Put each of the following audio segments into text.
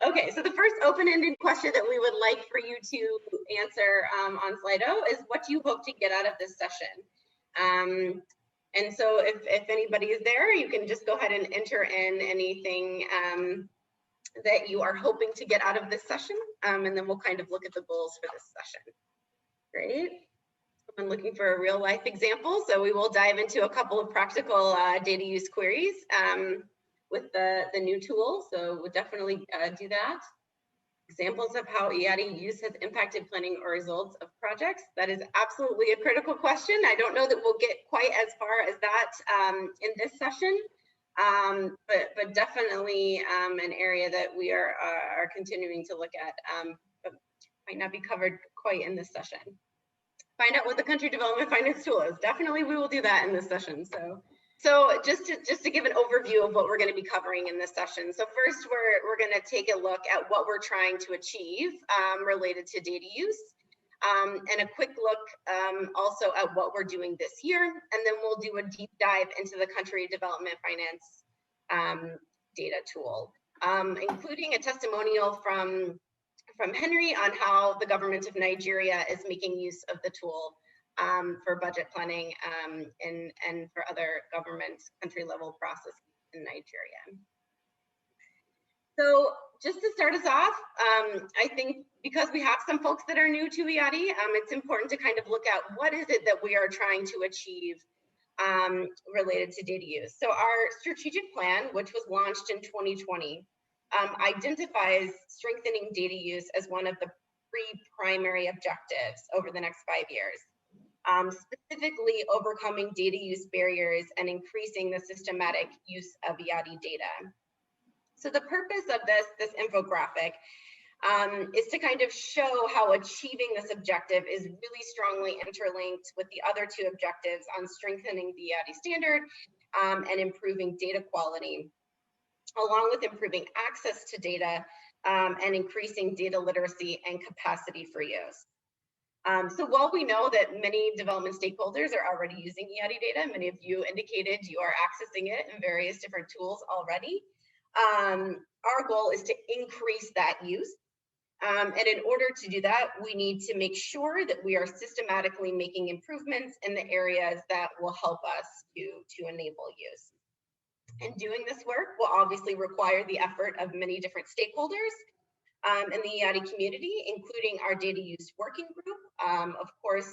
Okay, so the first open-ended question that we would like for you to answer on Slido is, what do you hope to get out of this session? And so if anybody is there, you can just go ahead and enter in anything that you are hoping to get out of this session, and then we'll kind of look at the goals for this session. Great. I'm looking for a real life example, so we will dive into a couple of practical data use queries with the new tool, so we'll definitely do that. Examples of how EADI use has impacted planning or results of projects. That is absolutely a critical question. I don't know that we'll get quite as far as that in this session, but definitely an area that we are continuing to look at, but might not be covered quite in this session. Find out what the country development finance tool is. Definitely we will do that in this session. So just to give an overview of what we're going to be covering in this session. So first, we're going to take a look at what we're trying to achieve related to data use, and a quick look also at what we're doing this year, and then we'll do a deep dive into the country development finance data tool, including a testimonial from Henry on how the government of Nigeria is making use of the tool for budget planning and for other government country level processes in Nigeria. So just to start us off, I think because we have some folks that are new to EADI, it's important to kind of look at what is it that we are trying to achieve related to data use. So our strategic plan, which was launched in 2020, identifies strengthening data use as one of the 3 primary objectives over the next 5 years. Specifically overcoming data use barriers and increasing the systematic use of EADI data. So the purpose of this infographic is to kind of show how achieving this objective is really strongly interlinked with the other 2 objectives on strengthening the EADI standard and improving data quality, along with improving access to data and increasing data literacy and capacity for use. So while we know that many development stakeholders are already using EADI data, many of you indicated you are accessing it in various different tools already, our goal is to increase that use. And in order to do that, we need to make sure that we are systematically making improvements in the areas that will help us to enable use. And doing this work will obviously require the effort of many different stakeholders in the EADI community, including our data use working group, of course,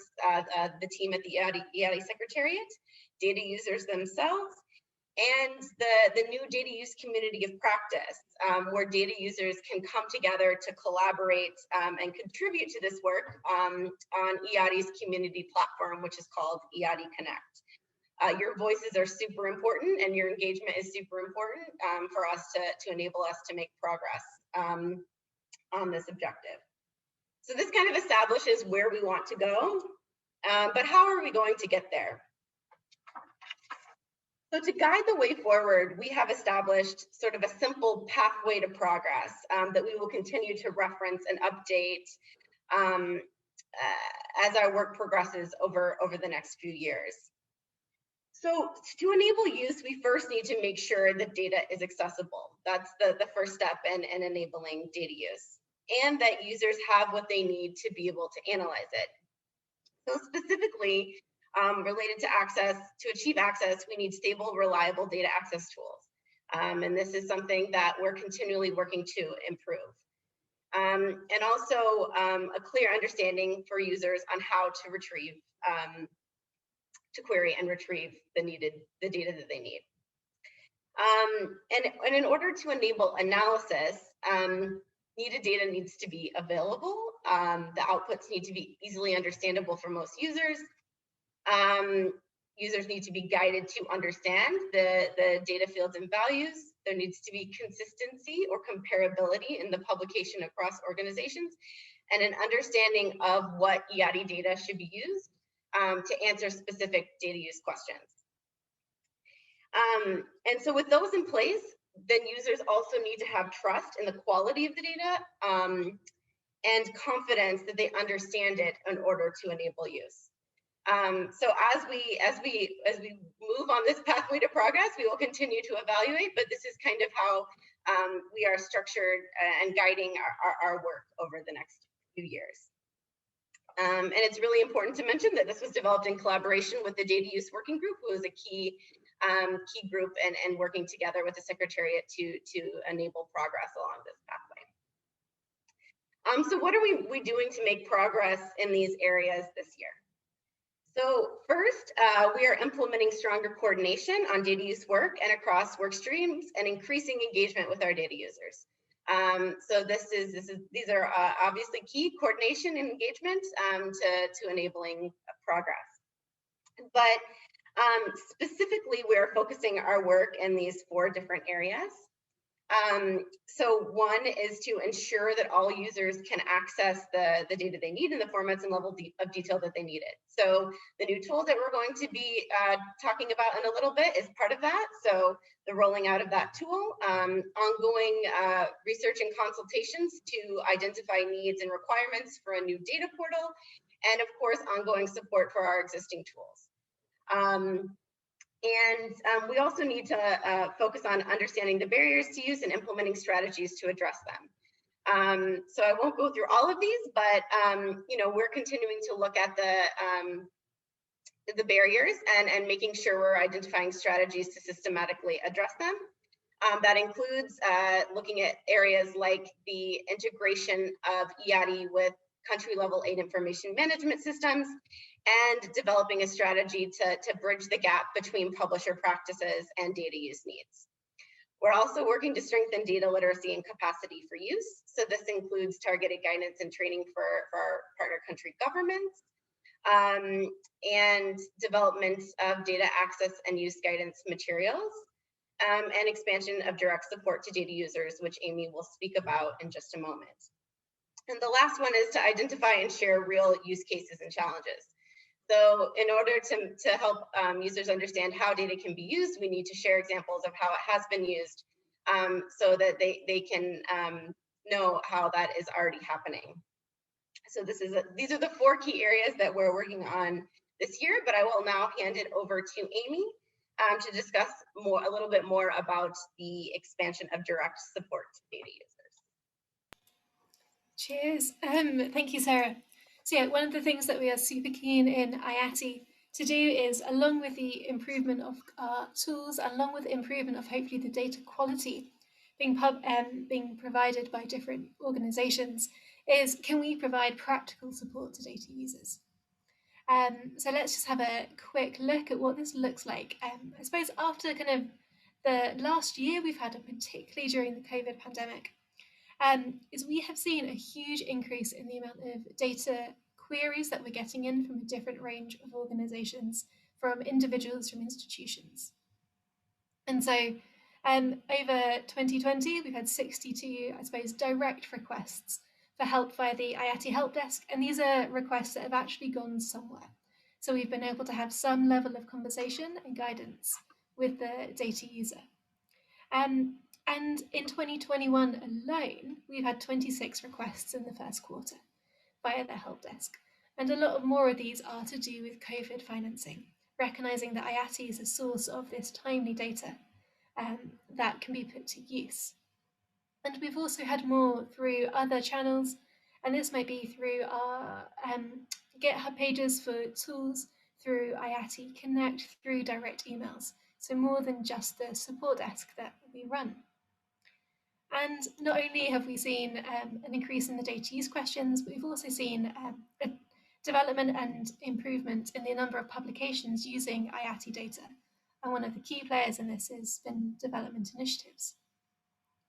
the team at the EADI Secretariat, data users themselves, and the new data use community of practice, where data users can come together to collaborate and contribute to this work on EADI's community platform, which is called EADI Connect. Your voices are super important, and your engagement is super important for us to enable us to make progress on this objective. So this kind of establishes where we want to go, but how are we going to get there? So to guide the way forward, we have established sort of a simple pathway to progress that we will continue to reference and update as our work progresses over the next few years. So to enable use, we first need to make sure that data is accessible. That's the first step in enabling data use, and that users have what they need to be able to analyze it. So specifically, related to access, to achieve access, we need stable, reliable data access tools. And this is something that we're continually working to improve. And also a clear understanding for users on how to retrieve, to query and retrieve the data that they need. And in order to enable analysis, needed data needs to be available. The outputs need to be easily understandable for most users. Users need to be guided to understand the data fields and values. There needs to be consistency or comparability in the publication across organizations, and an understanding of what EADI data should be used to answer specific data use questions. And so with those in place, then users also need to have trust in the quality of the data and confidence that they understand it in order to enable use. So as we move on this pathway to progress, we will continue to evaluate, but this is kind of how we are structured and guiding our work over the next few years. And it's really important to mention that this was developed in collaboration with the Data Use Working Group, who is a key group and working together with the Secretariat to enable progress along this pathway. So what are we doing to make progress in these areas this year? So first, we are implementing stronger coordination on data use work and across work streams and increasing engagement with our data users. So these are obviously key: coordination and engagement to enabling progress. But specifically, we are focusing our work in these 4 different areas. So one is to ensure that all users can access the data they need in the formats and level of detail that they need it. So the new tool that we're going to be talking about in a little bit is part of that. So the rolling out of that tool, ongoing research and consultations to identify needs and requirements for a new data portal, and of course, ongoing support for our existing tools. We also need to focus on understanding the barriers to use and implementing strategies to address them. So I won't go through all of these, but we're continuing to look at the barriers and making sure we're identifying strategies to systematically address them. That includes looking at areas like the integration of EADI with country-level aid information management systems, and developing a strategy to bridge the gap between publisher practices and data use needs. We're also working to strengthen data literacy and capacity for use. So this includes targeted guidance and training for our partner country governments, and development of data access and use guidance materials, and expansion of direct support to data users, which Amy will speak about in just a moment. And the last one is to identify and share real use cases and challenges. So in order to help users understand how data can be used, we need to share examples of how it has been used, so that they can know how that is already happening. So these are the 4 key areas that we're working on this year, but I will now hand it over to Amy to discuss a little bit more about the expansion of direct support to data users. Cheers. Thank you, Sarah. So yeah, one of the things that we are super keen in IATI to do is, along with the improvement of our tools, along with the improvement of hopefully the data quality being provided by different organizations, is can we provide practical support to data users? So let's just have a quick look at what this looks like. I suppose after kind of the last year we've had, particularly during the COVID pandemic, is we have seen a huge increase in the amount of data queries that we're getting in from a different range of organizations, from individuals, from institutions. And so over 2020, we've had 62, I suppose, direct requests for help via the IATI help desk. And these are requests that have actually gone somewhere. So we've been able to have some level of conversation and guidance with the data user. And in 2021 alone, we've had 26 requests in the first quarter via the help desk. And a lot more of these are to do with COVID financing, recognizing that IATI is a source of this timely data that can be put to use. And we've also had more through other channels, and this might be through our GitHub pages for tools, through IATI Connect, through direct emails. So more than just the support desk that we run. And not only have we seen an increase in the data use questions, but we've also seen a development and improvement in the number of publications using IATI data. And one of the key players in this has been development initiatives.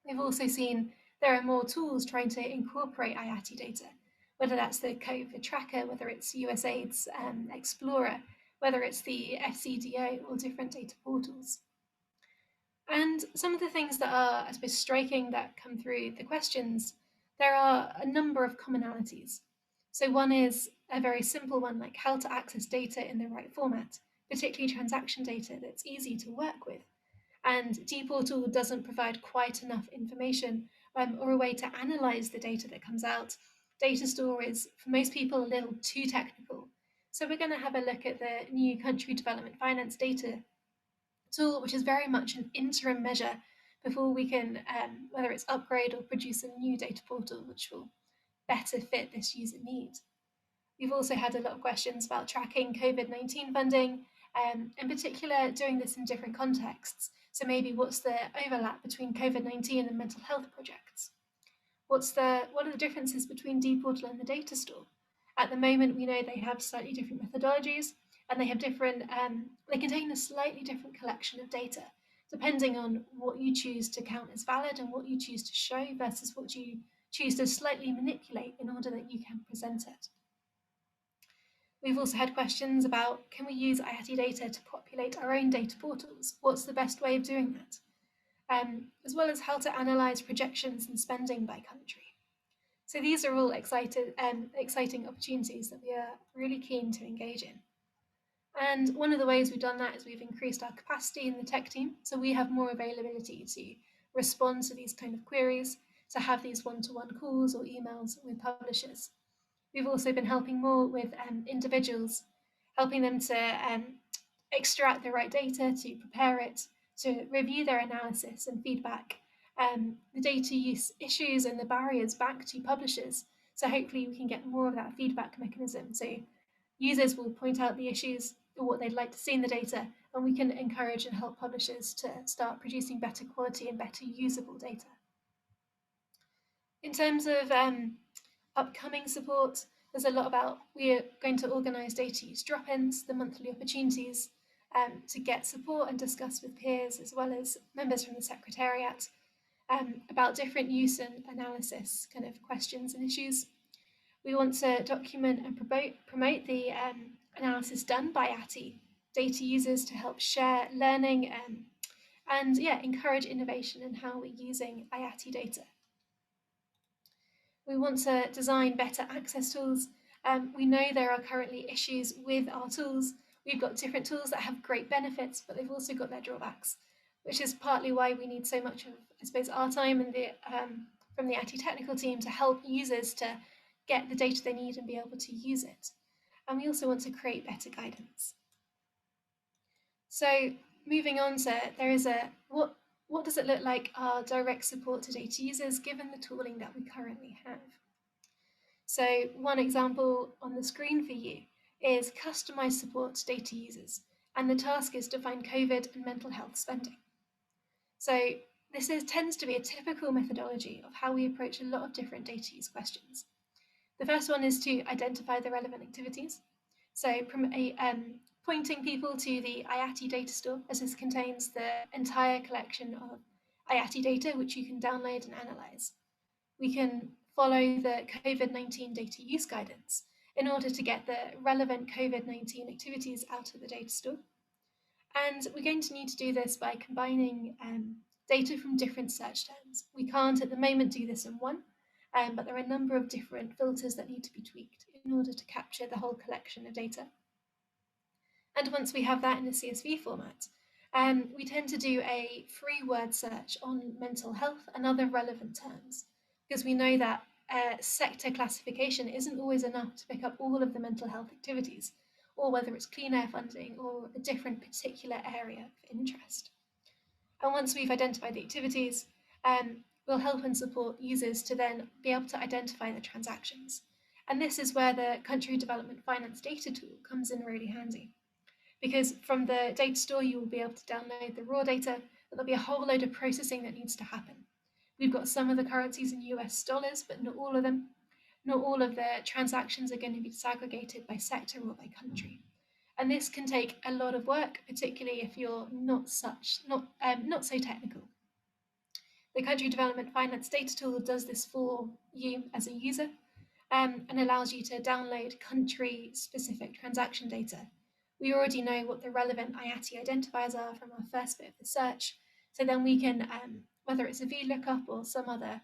We've also seen there are more tools trying to incorporate IATI data, whether that's the COVID tracker, whether it's USAID's Explorer, whether it's the FCDO or different data portals. And some of the things that are, I suppose, striking that come through the questions, there are a number of commonalities. So one is a very simple one, like how to access data in the right format, particularly transaction data that's easy to work with. And dportal doesn't provide quite enough information or a way to analyze the data that comes out. Data store is, for most people, a little too technical. So we're going to have a look at the new country development finance data tool, which is very much an interim measure before we can, whether it's upgrade or produce a new data portal which will better fit this user need. We've also had a lot of questions about tracking COVID-19 funding, in particular doing this in different contexts. So maybe what's the overlap between COVID-19 and mental health projects? What are the differences between dportal and the data store? At the moment, we know they have slightly different methodologies, and they have different, they contain a slightly different collection of data, depending on what you choose to count as valid and what you choose to show versus what you choose to slightly manipulate in order that you can present it. We've also had questions about, can we use IATI data to populate our own data portals? What's the best way of doing that? As well as how to analyse projections and spending by country. So these are all exciting opportunities that we are really keen to engage in. And one of the ways we've done that is we've increased our capacity in the tech team, so we have more availability to respond to these kind of queries, to have these one-to-one calls or emails with publishers. We've also been helping more with individuals, helping them to extract the right data, to prepare it, to review their analysis and feedback, the data use issues and the barriers back to publishers. So hopefully we can get more of that feedback mechanism. So users will point out the issues or what they'd like to see in the data, and we can encourage and help publishers to start producing better quality and better usable data. In terms of upcoming support, there's a lot about, we are going to organise data use drop-ins, the monthly opportunities, to get support and discuss with peers as well as members from the Secretariat about different use and analysis kind of questions and issues. We want to document and promote the analysis done by IATI data users to help share learning and encourage innovation in how we're using IATI data. We want to design better access tools. We know there are currently issues with our tools. We've got different tools that have great benefits, but they've also got their drawbacks, which is partly why we need so much of, I suppose, our time and from the IATI technical team to help users to get the data they need and be able to use it. And we also want to create better guidance. So moving on to, there is a, what does it look like our direct support to data users given the tooling that we currently have? So one example on the screen for you is customized support to data users, and the task is to find COVID and mental health spending. So this tends to be a typical methodology of how we approach a lot of different data use questions. The first one is to identify the relevant activities. So pointing people to the IATI data store, as this contains the entire collection of IATI data, which you can download and analyze. We can follow the COVID-19 data use guidance in order to get the relevant COVID-19 activities out of the data store. And we're going to need to do this by combining data from different search terms. We can't at the moment do this in one, but there are a number of different filters that need to be tweaked in order to capture the whole collection of data. And once we have that in a CSV format, we tend to do a free word search on mental health and other relevant terms, because we know that sector classification isn't always enough to pick up all of the mental health activities, or whether it's clean air funding or a different particular area of interest. And once we've identified the activities, we'll help and support users to then be able to identify the transactions. And this is where the Country Development Finance data tool comes in really handy. Because from the data store, you will be able to download the raw data, but there'll be a whole load of processing that needs to happen. We've got some of the currencies in US dollars, but not all of them. Not all of the transactions are going to be disaggregated by sector or by country. And this can take a lot of work, particularly if you're not so technical. The Country Development Finance data tool does this for you as a user and allows you to download country-specific transaction data. We already know what the relevant IATI identifiers are from our first bit of the search, so then we can, whether it's a VLOOKUP or some other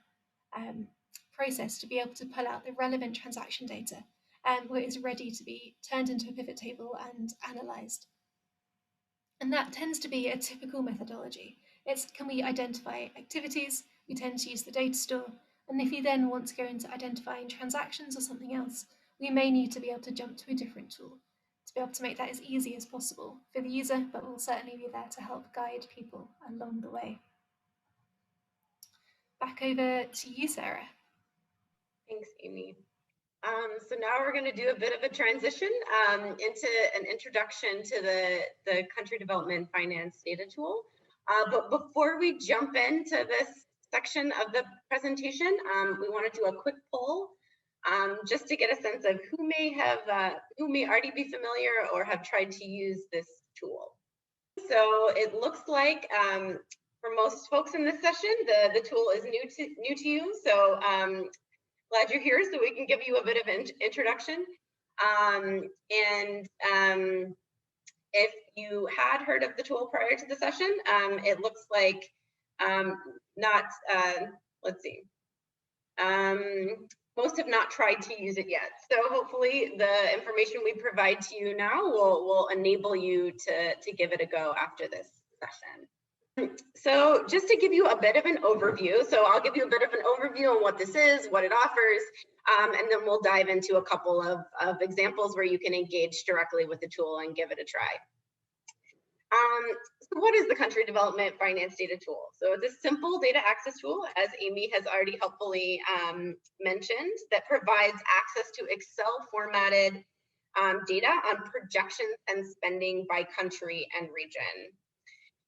process, to be able to pull out the relevant transaction data where it is ready to be turned into a pivot table and analysed. And that tends to be a typical methodology. It's, can we identify activities? We tend to use the data store. And if you then want to go into identifying transactions or something else, we may need to be able to jump to a different tool to be able to make that as easy as possible for the user, but we'll certainly be there to help guide people along the way. back over to you, Sarah. Thanks, Amy. So now we're going to do a bit of a transition into an introduction to the country development finance data tool. But before we jump into this section of the presentation, we want to do a quick poll just to get a sense of who may already be familiar or have tried to use this tool. So it looks like for most folks in this session, the tool is new to you. So glad you're here so we can give you a bit of an introduction. If you had heard of the tool prior to the session, it looks like let's see. Most have not tried to use it yet. So hopefully the information we provide to you now will enable you to give it a go after this session. So just to give you a bit of an overview, so I'll give you a bit of an overview on what this is, what it offers, and then we'll dive into a couple of examples where you can engage directly with the tool and give it a try. So what is the Country Development Finance Data Tool? So it's a simple data access tool, as Amy has already helpfully mentioned, that provides access to Excel formatted data on projections and spending by country and region.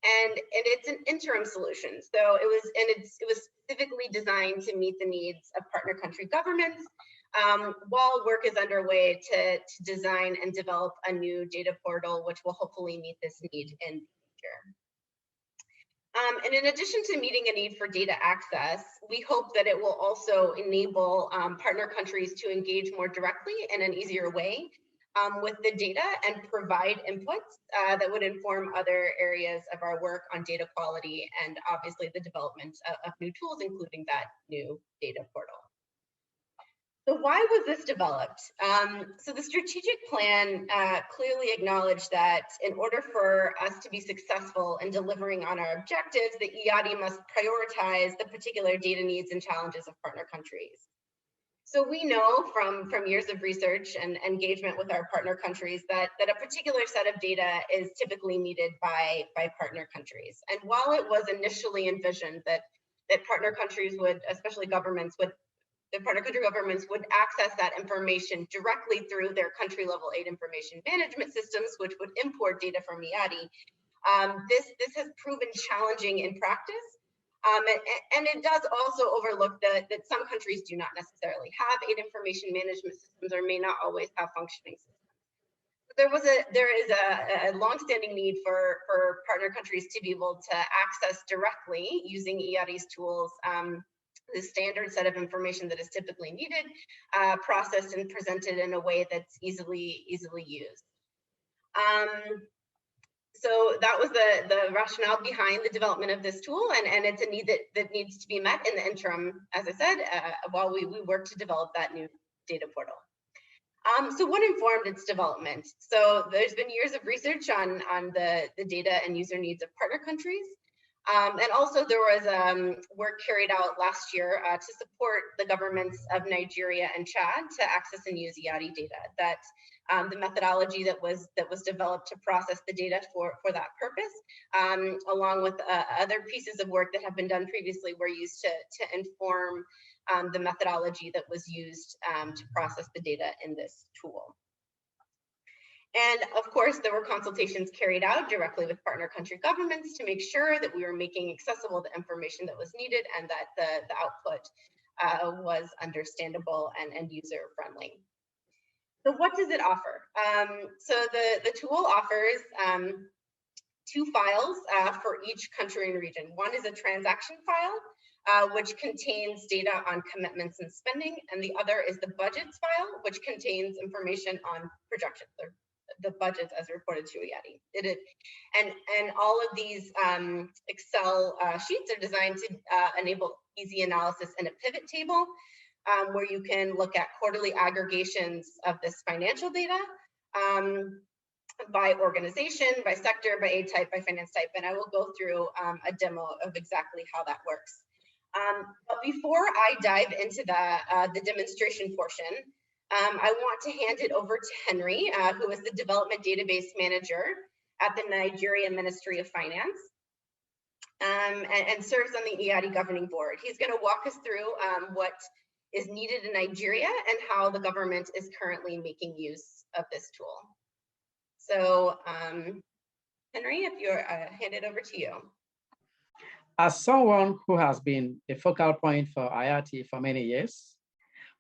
And it's an interim solution. So it was specifically designed to meet the needs of partner country governments while work is underway to design and develop a new data portal, which will hopefully meet this need in the future. And in addition to meeting a need for data access, we hope that it will also enable partner countries to engage more directly in an easier way with the data and provide inputs that would inform other areas of our work on data quality and obviously the development of new tools, including that new data portal. So why was this developed? So the strategic plan clearly acknowledged that in order for us to be successful in delivering on our objectives, the EADI must prioritize the particular data needs and challenges of partner countries. So we know from years of research and engagement with our partner countries that a particular set of data is typically needed by partner countries. And while it was initially envisioned that partner countries would, especially governments, the partner country governments would access that information directly through their country level aid information management systems, which would import data from EADI, this has proven challenging in practice. And it does also overlook that some countries do not necessarily have aid information management systems or may not always have functioning systems. There is a longstanding need for partner countries to be able to access directly using EADI's tools the standard set of information that is typically needed, processed and presented in a way that's easily used. So that was the rationale behind the development of this tool, and it's a need that needs to be met in the interim, as I said, while we work to develop that new data portal. So what informed its development? So there's been years of research on the data and user needs of partner countries. And also there was work carried out last year to support the governments of Nigeria and Chad to access and use EADI data. That the methodology that was developed to process the data for that purpose, along with other pieces of work that have been done previously, were used to inform the methodology that was used to process the data in this tool. And of course, there were consultations carried out directly with partner country governments to make sure that we were making accessible the information that was needed and that the output was understandable and user friendly. So what does it offer? So the tool offers two files for each country and region. One is a transaction file, which contains data on commitments and spending, and the other is the budgets file, which contains information on projections, or the budgets as reported to EADI. And all of these Excel sheets are designed to enable easy analysis in a pivot table, where you can look at quarterly aggregations of this financial data by organization, by sector, by aid type, by finance type, and I will go through a demo of exactly how that works. But before I dive into the demonstration portion, I want to hand it over to Henry, who is the Development Database Manager at the Nigeria Ministry of Finance. and serves on the EADI governing board. He's going to walk us through what is needed in Nigeria and how the government is currently making use of this tool. So, Henry, if you're hand it over to you. As someone who has been a focal point for IRT for many years,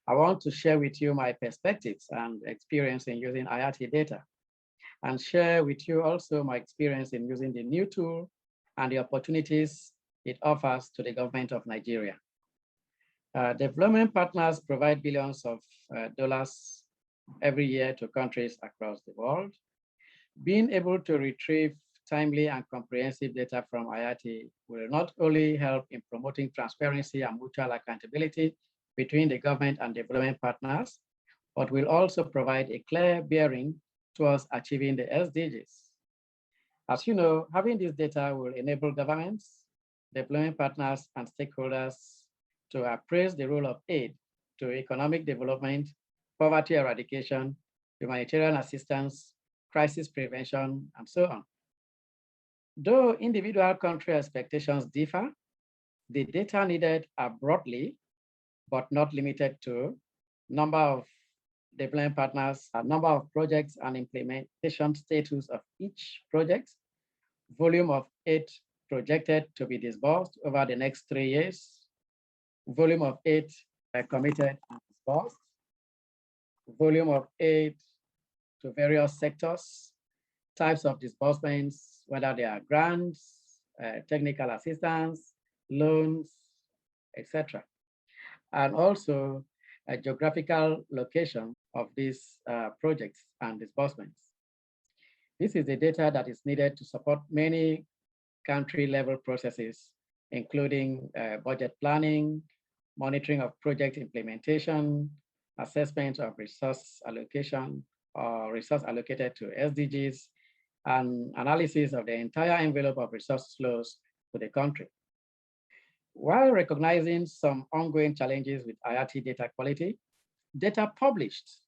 I want to share with you my perspectives and experience in using IRT data, and share with you also my experience in using the new tool and the opportunities it offers to the government of Nigeria. Development partners provide billions of dollars every year to countries across the world. Being able to retrieve timely and comprehensive data from IRT will not only help in promoting transparency and mutual accountability between the government and development partners, but will also provide a clear bearing towards achieving the SDGs. As you know, having this data will enable governments, development partners, and stakeholders to appraise the role of aid to economic development, poverty eradication, humanitarian assistance, crisis prevention, and so on. Though individual country expectations differ, the data needed are broadly, but not limited to, number of development partners, a number of projects and implementation status of each project, volume of aid projected to be disbursed over the next 3 years, volume of aid committed and disbursed, volume of aid to various sectors, types of disbursements, whether they are grants, technical assistance, loans, etc. And also a geographical location of these projects and disbursements. This is the data that is needed to support many country-level processes, including budget planning, monitoring of project implementation, assessment of resource allocation or resource allocated to SDGs, and analysis of the entire envelope of resource flows to the country. While recognizing some ongoing challenges with IRT data quality, data published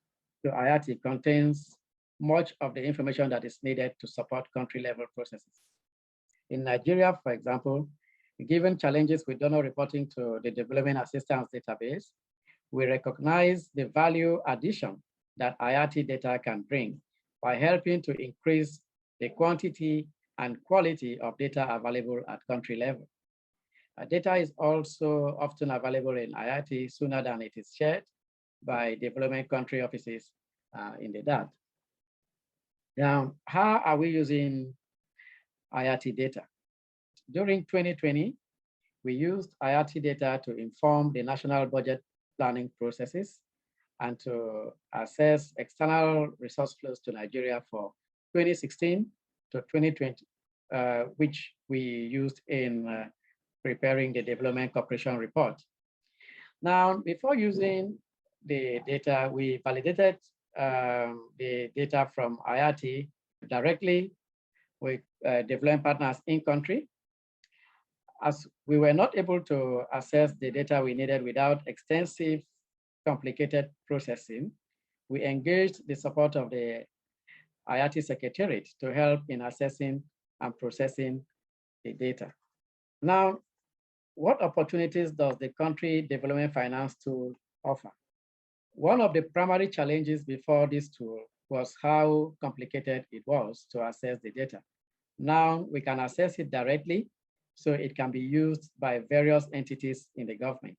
to IRT contains much of the information that is needed to support country-level processes. In Nigeria, for example, given challenges with donor reporting to the Development Assistance Database, we recognize the value addition that IRT data can bring by helping to increase the quantity and quality of data available at country level. Data is also often available in IRT sooner than it is shared by development country offices in the DAD. Now, how are we using IRT data? During 2020, we used IRT data to inform the national budget planning processes and to assess external resource flows to Nigeria for 2016 to 2020, which we used in preparing the Development Cooperation Report. Now, before using the data, we validated the data from IRT directly with development partners in country. As we were not able to access the data we needed without extensive, complicated processing, we engaged the support of the IRT Secretariat to help in assessing and processing the data. Now, what opportunities does the country development finance tool offer? One of the primary challenges before this tool was how complicated it was to access the data. Now we can access it directly, so it can be used by various entities in the government.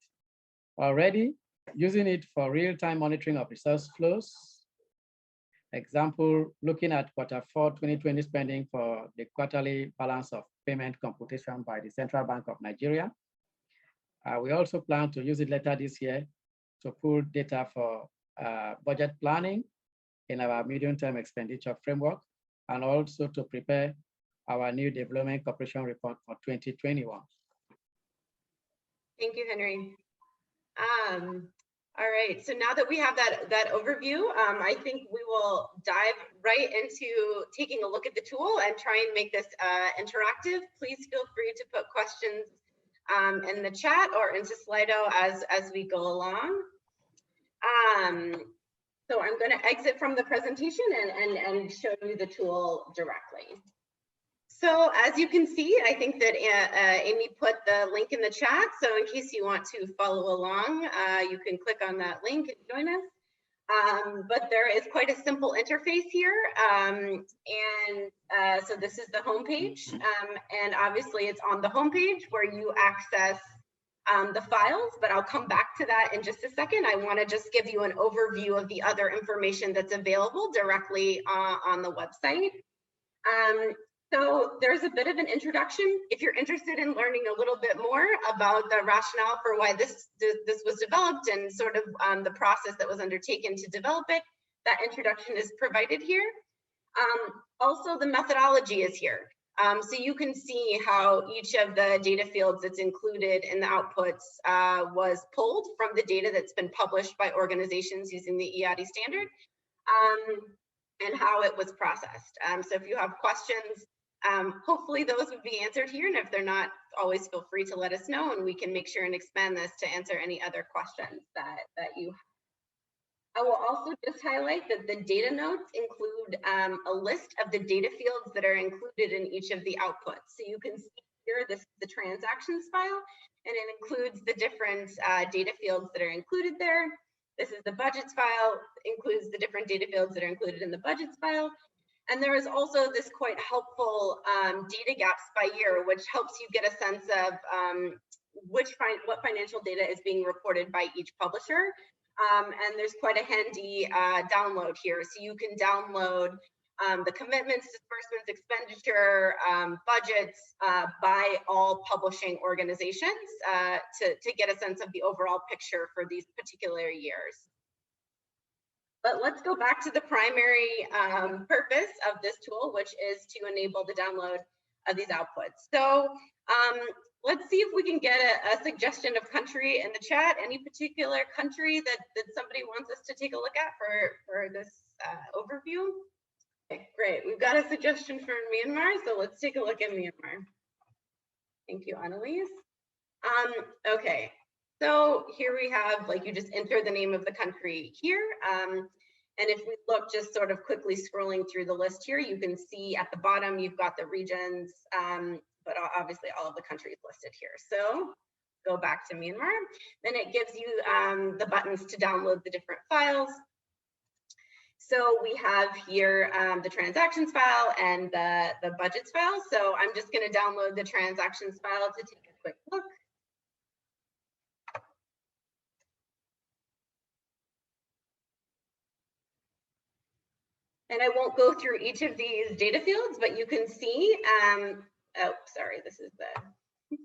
Already using it for real-time monitoring of resource flows. Example, looking at Q4 2020 spending for the quarterly balance of payment computation by the Central Bank of Nigeria. We also plan to use it later this year to pull data for budget planning in our medium-term expenditure framework, and also to prepare our new Development Cooperation Report for 2021. Thank you, Henry. All right, so now that we have that overview, I think we will dive right into taking a look at the tool and try and make this interactive. Please feel free to put questions in the chat or into Slido as we go along. So I'm going to exit from the presentation and show you the tool directly. So as you can see, I think that Amy put the link in the chat. So in case you want to follow along, you can click on that link and join us. But there is quite a simple interface here. So this is the homepage. And obviously it's on the homepage where you access the files, but I'll come back to that in just a second. I want to just give you an overview of the other information that's available directly on the website. So there's a bit of an introduction. If you're interested in learning a little bit more about the rationale for why this was developed and sort of the process that was undertaken to develop it, that introduction is provided here. Also, the methodology is here. So you can see how each of the data fields that's included in the outputs was pulled from the data that's been published by organizations using the EADI standard, and how it was processed. So if you have questions, hopefully those would be answered here, and if they're not, always feel free to let us know, and we can make sure and expand this to answer any other questions that you have. I will also just highlight that the data notes include a list of the data fields that are included in each of the outputs. So you can see here, this is the transactions file, and it includes the different data fields that are included there. This is the budgets file, includes the different data fields that are included in the budgets file. And there is also this quite helpful data gaps by year, which helps you get a sense of what financial data is being reported by each publisher. And there's quite a handy download here. So you can download the commitments, disbursements, expenditure, budgets by all publishing organizations to get a sense of the overall picture for these particular years. But let's go back to the primary purpose of this tool, which is to enable the download of these outputs. So let's see if we can get a suggestion of country in the chat. Any particular country that somebody wants us to take a look at for this overview? Okay, great. We've got a suggestion for Myanmar, so let's take a look at Myanmar. Thank you, Annalise. Okay, so here we have, like, you just enter the name of the country here. And if we look, just sort of quickly scrolling through the list here, you can see at the bottom, you've got the regions, but obviously all of the countries listed here. So go back to Myanmar. Then it gives you the buttons to download the different files. So we have here the transactions file and the budgets file. So I'm just going to download the transactions file to take a quick look. And I won't go through each of these data fields, but you can see, oh, sorry, this is the,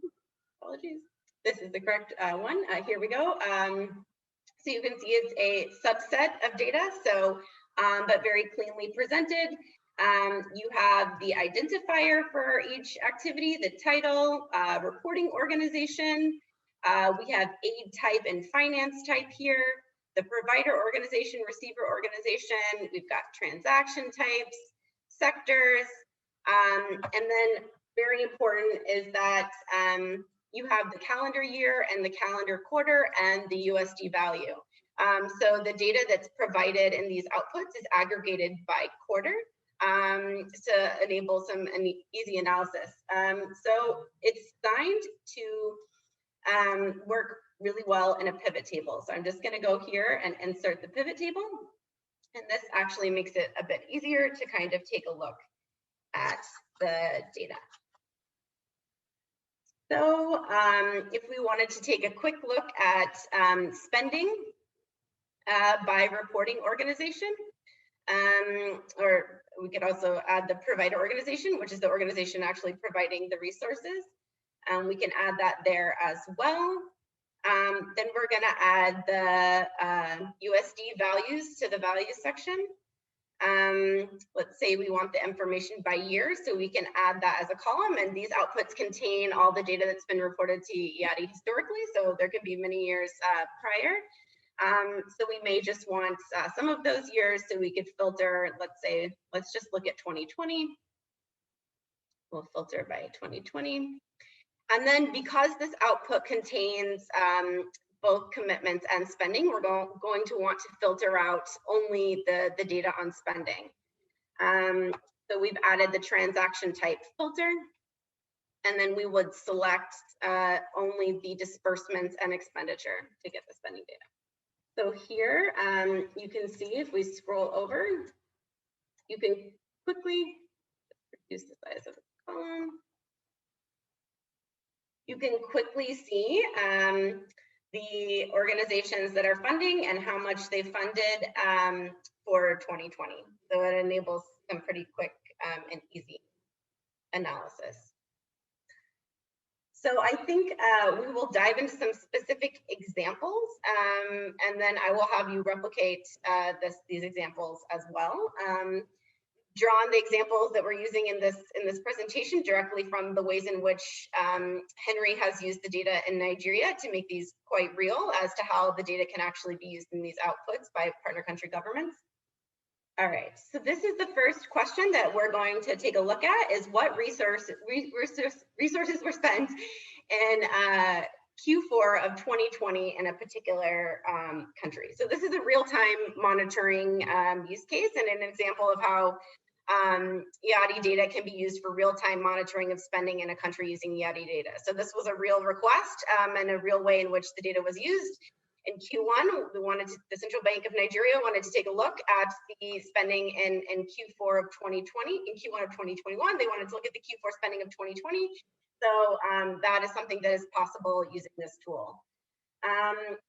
apologies. This is the correct one. Here we go. So you can see it's a subset of data, so, but very cleanly presented. You have the identifier for each activity, the title, reporting organization. We have aid type and finance type here. The provider organization, receiver organization, we've got transaction types, sectors, and then very important is that you have the calendar year and the calendar quarter and the USD value. So the data that's provided in these outputs is aggregated by quarter to enable some easy analysis. So it's designed to work really well in a pivot table. So I'm just going to go here and insert the pivot table. And this actually makes it a bit easier to kind of take a look at the data. So if we wanted to take a quick look at spending by reporting organization, or we could also add the provider organization, which is the organization actually providing the resources. We can add that there as well. Then we're going to add the USD values to the values section. Let's say we want the information by year, so we can add that as a column, and these outputs contain all the data that's been reported to EADI historically, so there could be many years prior. So we may just want some of those years, so we could filter, let's say, let's just look at 2020. We'll filter by 2020. And then because this output contains both commitments and spending, we're going to want to filter out only the data on spending. So we've added the transaction type filter, and then we would select only the disbursements and expenditure to get the spending data. So here you can see, if we scroll over, you can quickly reduce the size of the column. You can quickly see the organizations that are funding and how much they funded for 2020. So it enables some pretty quick and easy analysis. So I think we will dive into some specific examples, and then I will have you replicate these examples as well. Drawn the examples that we're using in this presentation directly from the ways in which Henry has used the data in Nigeria to make these quite real as to how the data can actually be used in these outputs by partner country governments. All right, so this is the first question that we're going to take a look at, is what resources were spent in Q4 of 2020 in a particular country. So this is a real-time monitoring use case and an example of how IATI data can be used for real-time monitoring of spending in a country using IATI data. So this was a real request and a real way in which the data was used. In Q1, the Central Bank of Nigeria wanted to take a look at the spending in Q4 of 2020. In Q1 of 2021, they wanted to look at the Q4 spending of 2020. So that is something that is possible using this tool.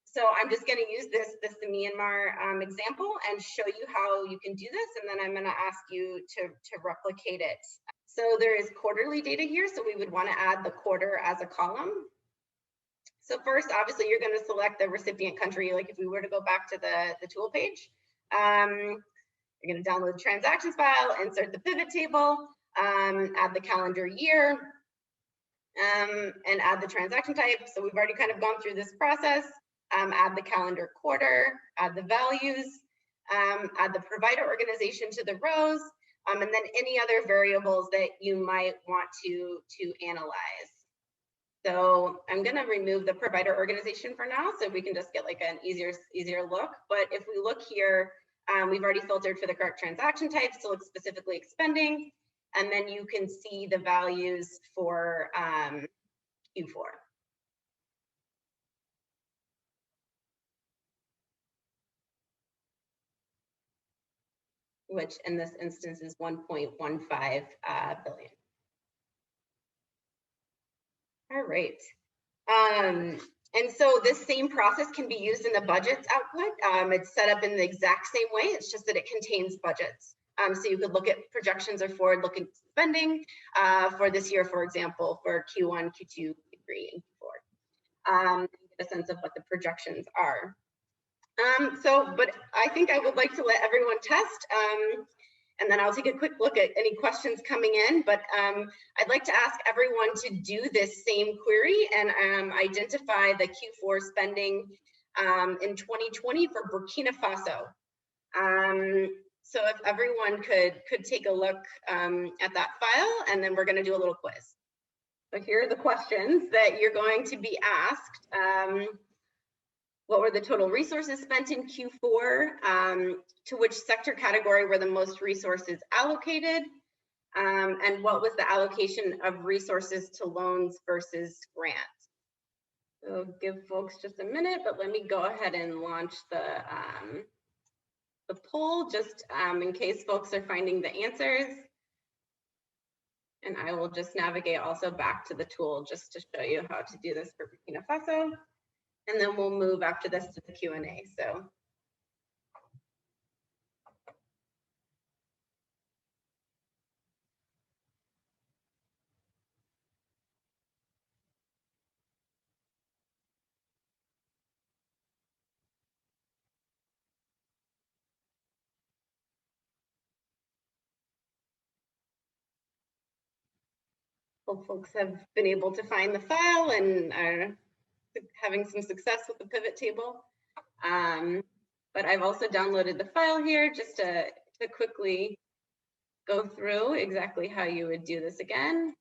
So I'm just going to use this Myanmar example and show you how you can do this, and then I'm going to ask you to replicate it. So there is quarterly data here, so we would want to add the quarter as a column. So first, obviously, you're going to select the recipient country. Like if we were to go back to the tool page, you're going to download the transactions file, insert the pivot table, add the calendar year, and add the transaction type. So we've already kind of gone through this process. Add the calendar quarter, add the values, add the provider organization to the rows, and then any other variables that you might want to analyze. So I'm going to remove the provider organization for now, so we can just get like an easier look. But if we look here, we've already filtered for the correct transaction types to look specifically at spending, and then you can see the values for Q4. Which in this instance is 1.15 billion. All right. And so this same process can be used in the budgets output. It's set up in the exact same way. It's just that it contains budgets. So you could look at projections or forward-looking spending for this year, for example, for Q1, Q2, Q3, and Q4. Get a sense of what the projections are. But I think I would like to let everyone test, and then I'll take a quick look at any questions coming in. But I'd like to ask everyone to do this same query and identify the Q4 spending in 2020 for Burkina Faso. So if everyone could take a look at that file, and then we're going to do a little quiz. So here are the questions that you're going to be asked. What were the total resources spent in Q4? To which sector category were the most resources allocated? And what was the allocation of resources to loans versus grants? So give folks just a minute, but let me go ahead and launch the poll just in case folks are finding the answers. And I will just navigate also back to the tool just to show you how to do this for Burkina Faso. And then we'll move after this to the Q&A. So. Hope folks have been able to find the file and are having some success with the pivot table. But I've also downloaded the file here just to quickly go through exactly how you would do this again.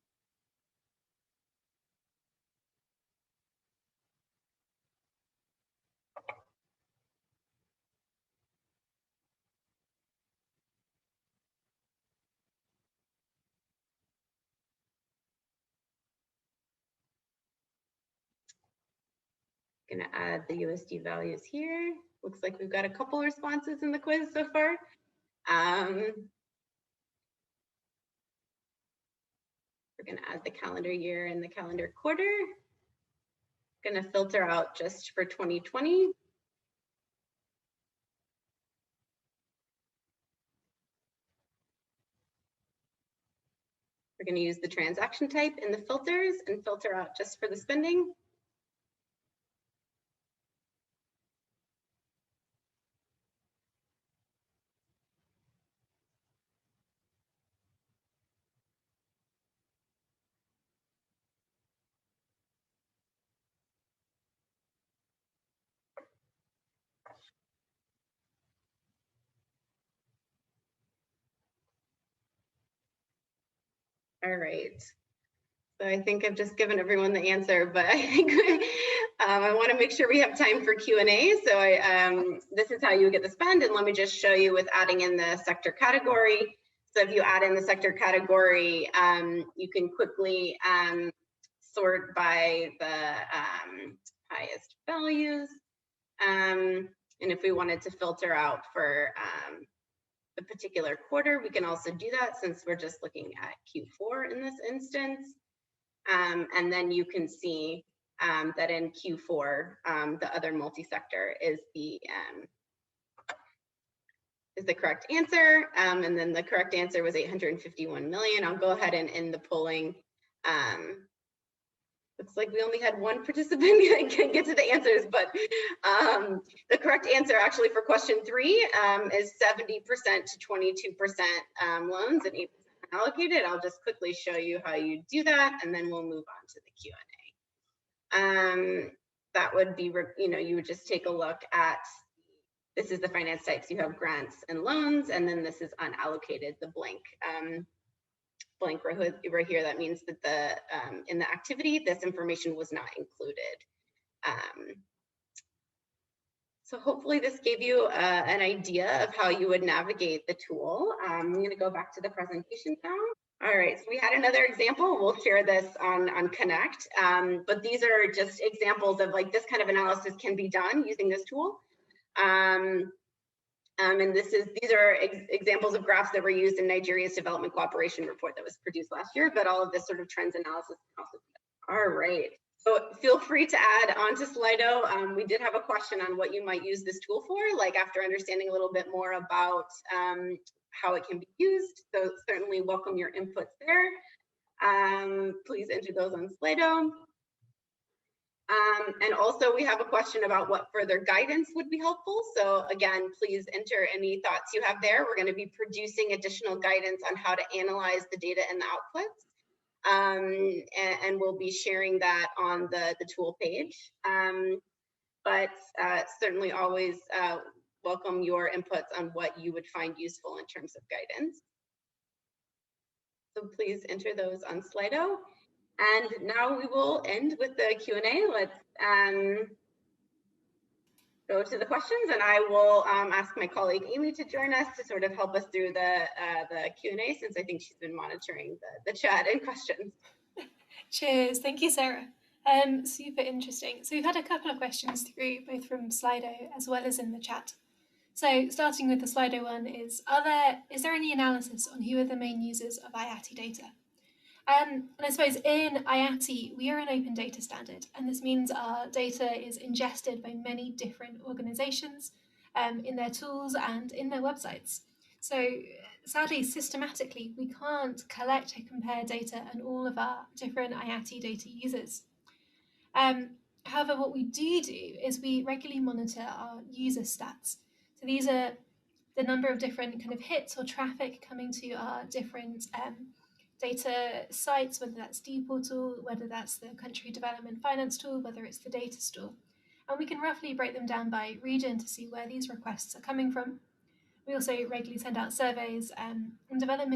Gonna add the USD values here. Looks like we've got a couple responses in the quiz so far. We're gonna add the calendar year and the calendar quarter. Gonna filter out just for 2020. We're gonna use the transaction type in the filters and filter out just for the spending. All right. So I think I've just given everyone the answer, but I think I want to make sure we have time for Q&A. So this is how you get the spend, and let me just show you with adding in the sector category. So if you add in the sector category, you can quickly sort by the highest values. And if we wanted to filter out for the particular quarter, we can also do that since we're just looking at Q4 in this instance. And then you can see that in Q4, the other multi-sector is the correct answer. And then the correct answer was 851 million. I'll go ahead and end the polling. Looks like we only had one participant can get to the answers, but the correct answer actually for question 3 is 70% to 22% loans and 8% allocated. I'll just quickly show you how you do that, and then we'll move on to the Q&A. That would be, you would just take a look at, this is the finance types. You have grants and loans, and then this is unallocated, the blank right here. That means that in the activity, this information was not included. So hopefully this gave you an idea of how you would navigate the tool. I'm going to go back to the presentation now. All right, so we had another example. We'll share this on Connect, but these are just examples of like this kind of analysis can be done using this tool. And these are examples of graphs that were used in Nigeria's development cooperation report that was produced last year, but all of this sort of trends analysis. All right, so feel free to add on to Slido. We did have a question on what you might use this tool for, like after understanding a little bit more about how it can be used. So certainly welcome your inputs there. Please enter those on Slido. And also we have a question about what further guidance would be helpful. So again, please enter any thoughts you have there. We're going to be producing additional guidance on how to analyze the data and the outputs. And we'll be sharing that on the tool page. But certainly always welcome your inputs on what you would find useful in terms of guidance. So please enter those on Slido. And now we will end with the Q&A. Let's go to the questions, and I will ask my colleague Amy to join us to sort of help us through the Q&A, since I think she's been monitoring the chat and questions. Cheers, thank you, Sarah. Super interesting. So we've had a couple of questions through, both from Slido as well as in the chat. So starting with the Slido one is there any analysis on who are the main users of IATI data? And I suppose in IATI, we are an open data standard, and this means our data is ingested by many different organizations in their tools and in their websites. So sadly, systematically, we can't collect and compare data on all of our different IATI data users. However, what we do is we regularly monitor our user stats. So these are the number of different kind of hits or traffic coming to our different data sites, whether that's dPortal, whether that's the country development finance tool, whether it's the data store. And we can roughly break them down by region to see where these requests are coming from. We also regularly send out surveys and develop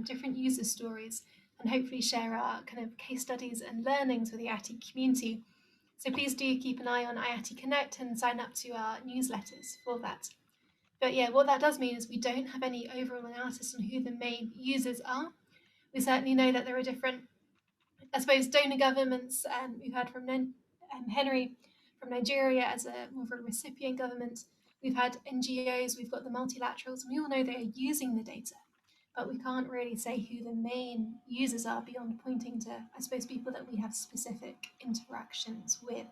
different user stories, and hopefully share our kind of case studies and learnings with the IATI community. So please do keep an eye on IATI Connect and sign up to our newsletters for that. But yeah, what that does mean is we don't have any overall analysis on who the main users are. We certainly know that there are different, I suppose, donor governments. We've heard from Henry from Nigeria as more of a recipient government. We've had NGOs, we've got the multilaterals, and we all know they are using the data, but we can't really say who the main users are beyond pointing to, I suppose, people that we have specific interactions with.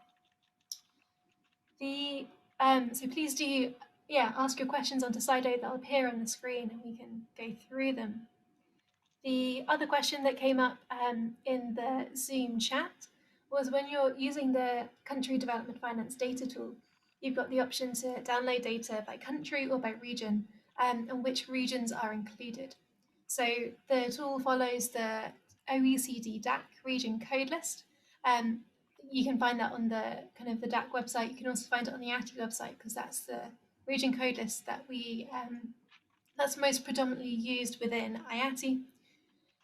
So please do, ask your questions onto Slido. They'll appear on the screen and we can go through them. The other question that came up in the Zoom chat was, when you're using the Country Development Finance data tool, you've got the option to download data by country or by region, and which regions are included. So the tool follows the OECD DAC region code list. You can find that on the the DAC website. You can also find it on the ATI website, because that's the region code list that that's most predominantly used within IATI.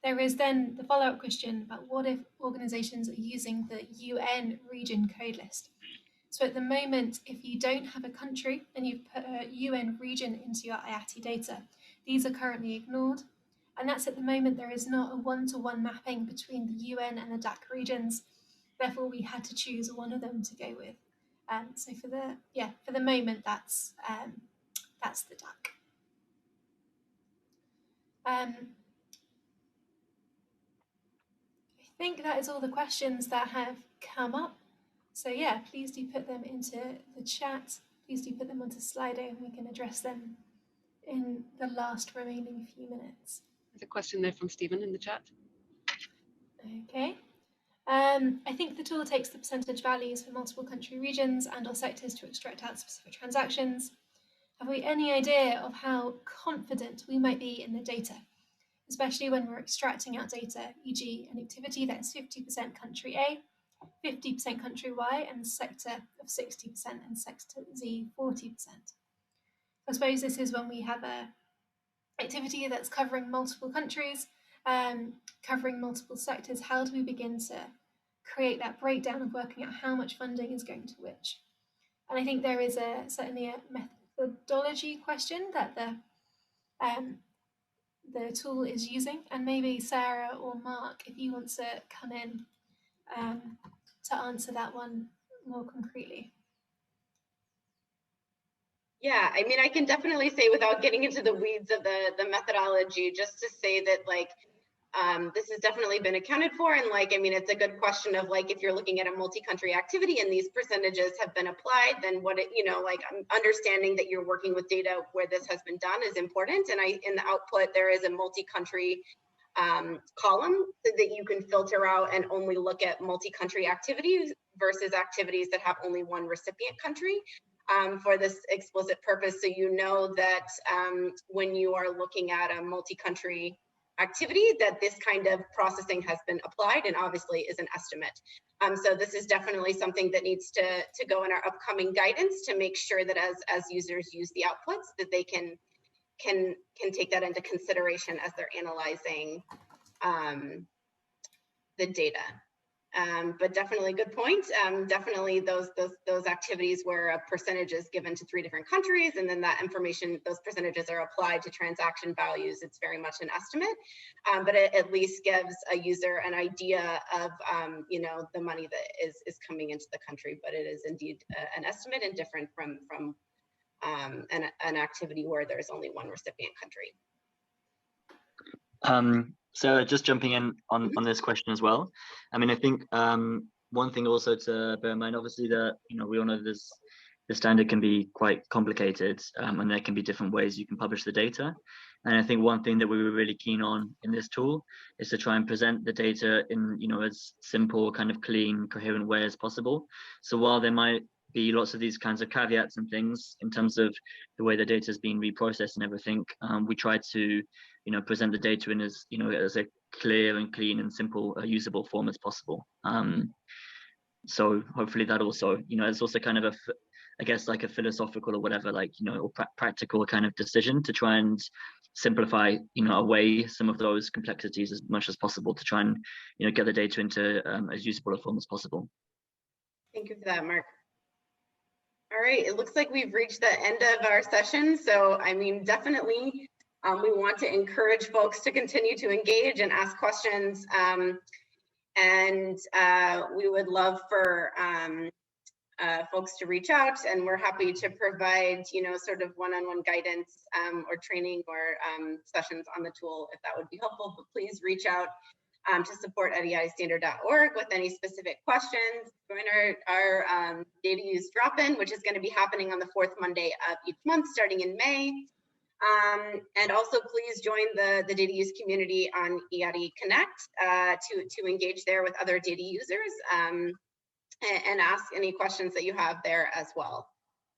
There is then the follow-up question about what if organizations are using the UN region code list. So at the moment, if you don't have a country and you've put a UN region into your IATI data, these are currently ignored. And that's at the moment, there is not a one-to-one mapping between the UN and the DAC regions. Therefore, we had to choose one of them to go with. So for the moment, that's the DAC. I think that is all the questions that have come up. So yeah, please do put them into the chat. Please do put them onto Slido and we can address them in the last remaining few minutes. There's a question there from Stephen in the chat. Okay. I think the tool takes the percentage values for multiple country regions and or sectors to extract out specific transactions. Have we any idea of how confident we might be in the data, especially when we're extracting out data, e.g. an activity that is 50% country A, 50% country Y, and sector of 60% and sector Z 40%. I suppose this is when we have a activity that's covering multiple countries, covering multiple sectors. How do we begin to create that breakdown of working out how much funding is going to which? And I think there is certainly a methodology question that the tool is using, and maybe Sarah or Mark, if you want to come in to answer that one more concretely. Yeah, I mean, I can definitely say, without getting into the weeds of the methodology, just to say that this has definitely been accounted for. And I mean, it's a good question of if you're looking at a multi-country activity and these percentages have been applied, then understanding that you're working with data where this has been done is important. And in the output, there is a multi-country column so that you can filter out and only look at multi-country activities versus activities that have only one recipient country. For this explicit purpose, so you know that when you are looking at a multi-country activity, that this kind of processing has been applied, and obviously is an estimate. So this is definitely something that needs to go in our upcoming guidance to make sure that as users use the outputs, that they can take that into consideration as they're analyzing the data. But definitely good point. Definitely those activities where a percentage is given to 3 different countries, and then that information, those percentages are applied to transaction values. It's very much an estimate, but it at least gives a user an idea of the money that is coming into the country. But it is indeed an estimate, and different from an activity where there's only one recipient country. So just jumping in on this question as well. I mean, I think one thing also to bear in mind, obviously, that we all know this, the standard can be quite complicated, and there can be different ways you can publish the data. And I think one thing that we were really keen on in this tool is to try and present the data in as simple, kind of clean, coherent way as possible. So while there might be lots of these kinds of caveats and things in terms of the way the data is being reprocessed and everything, we try to present the data in as as a clear and clean and simple usable form as possible. So hopefully that also it's also kind of I guess like a philosophical or whatever, or practical kind of decision to try and simplify away some of those complexities as much as possible, to try and get the data into as usable a form as possible. Thank you for that, Mark. All right, it looks like we've reached the end of our session. So I mean, definitely we want to encourage folks to continue to engage and ask questions. And we would love for folks to reach out, and we're happy to provide, sort of one-on-one guidance or training or sessions on the tool if that would be helpful. But please reach out to support@eatistandard.org with any specific questions. Join our data use drop-in, which is going to be happening on the 4th Monday of each month starting in May. And also please join the data use community on EADI Connect to engage there with other data users and ask any questions that you have there as well.